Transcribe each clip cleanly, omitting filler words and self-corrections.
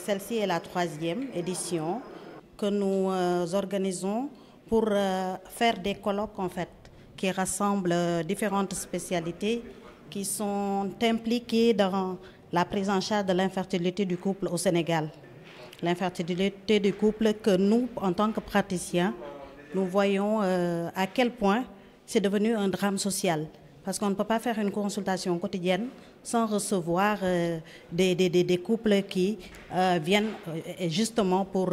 celle-ci est la 3e édition que nous organisons pour faire des colloques en fait, qui rassemblent différentes spécialités qui sont impliquées dans la prise en charge de l'infertilité du couple au Sénégal. L'infertilité du couple que nous, en tant que praticiens, nous voyons à quel point c'est devenu un drame social. Parce qu'on ne peut pas faire une consultation quotidienne sans recevoir des couples qui viennent justement pour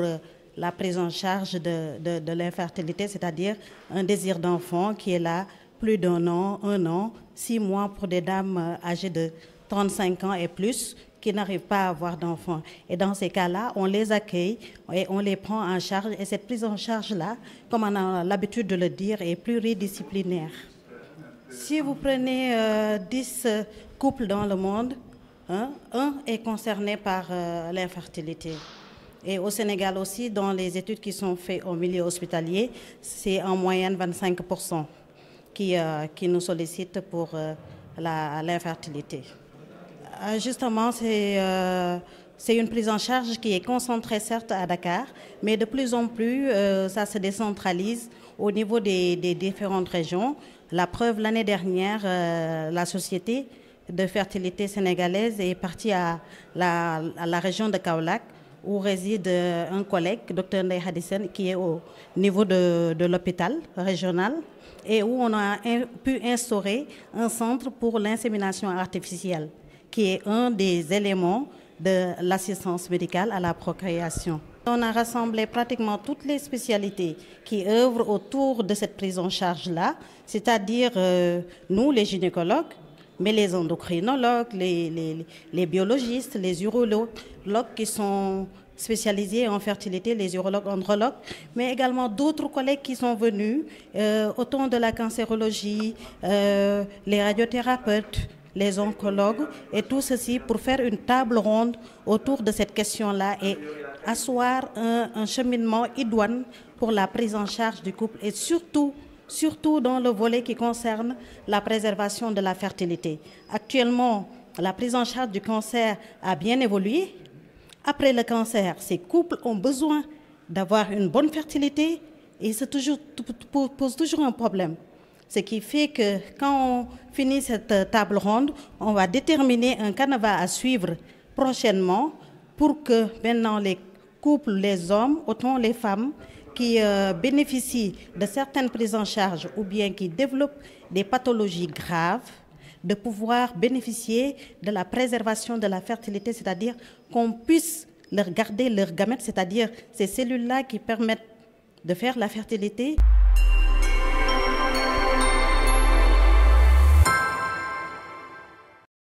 la prise en charge de l'infertilité, c'est-à-dire un désir d'enfant qui est là plus d'un an, 6 mois pour des dames âgées de 35 ans et plus qui n'arrivent pas à avoir d'enfants. Et dans ces cas-là, on les accueille et on les prend en charge. Et cette prise en charge-là, comme on a l'habitude de le dire, est pluridisciplinaire. Si vous prenez 10 couples dans le monde, un est concerné par l'infertilité. Et au Sénégal aussi, dans les études qui sont faites au milieu hospitalier, c'est en moyenne 25% qui nous sollicitent pour l'infertilité. Justement, c'est une prise en charge qui est concentrée certes à Dakar, mais de plus en plus, ça se décentralise au niveau des différentes régions. La preuve, l'année dernière, la société de fertilité sénégalaise est partie à la région de Kaolack, où réside un collègue, Dr Ndeye Hadisen, qui est au niveau de l'hôpital régional, et où on a pu instaurer un centre pour l'insémination artificielle, qui est un des éléments de l'assistance médicale à la procréation. On a rassemblé pratiquement toutes les spécialités qui œuvrent autour de cette prise en charge-là, c'est-à-dire nous, les gynécologues, mais les endocrinologues, les biologistes, les urologues qui sont spécialisés en fertilité, les urologues, andrologues, mais également d'autres collègues qui sont venus, autant de la cancérologie, les radiothérapeutes, les oncologues, et tout ceci pour faire une table ronde autour de cette question-là et asseoir un cheminement idoine pour la prise en charge du couple et surtout dans le volet qui concerne la préservation de la fertilité. Actuellement, la prise en charge du cancer a bien évolué. Après le cancer, ces couples ont besoin d'avoir une bonne fertilité et ça pose toujours un problème. Ce qui fait que quand on finit cette table ronde, on va déterminer un canevas à suivre prochainement pour que maintenant les couples, les hommes, autant les femmes, qui bénéficient de certaines prises en charge ou bien qui développent des pathologies graves, de pouvoir bénéficier de la préservation de la fertilité, c'est-à-dire qu'on puisse leur garder leurs gamètes, c'est-à-dire ces cellules-là qui permettent de faire la fertilité.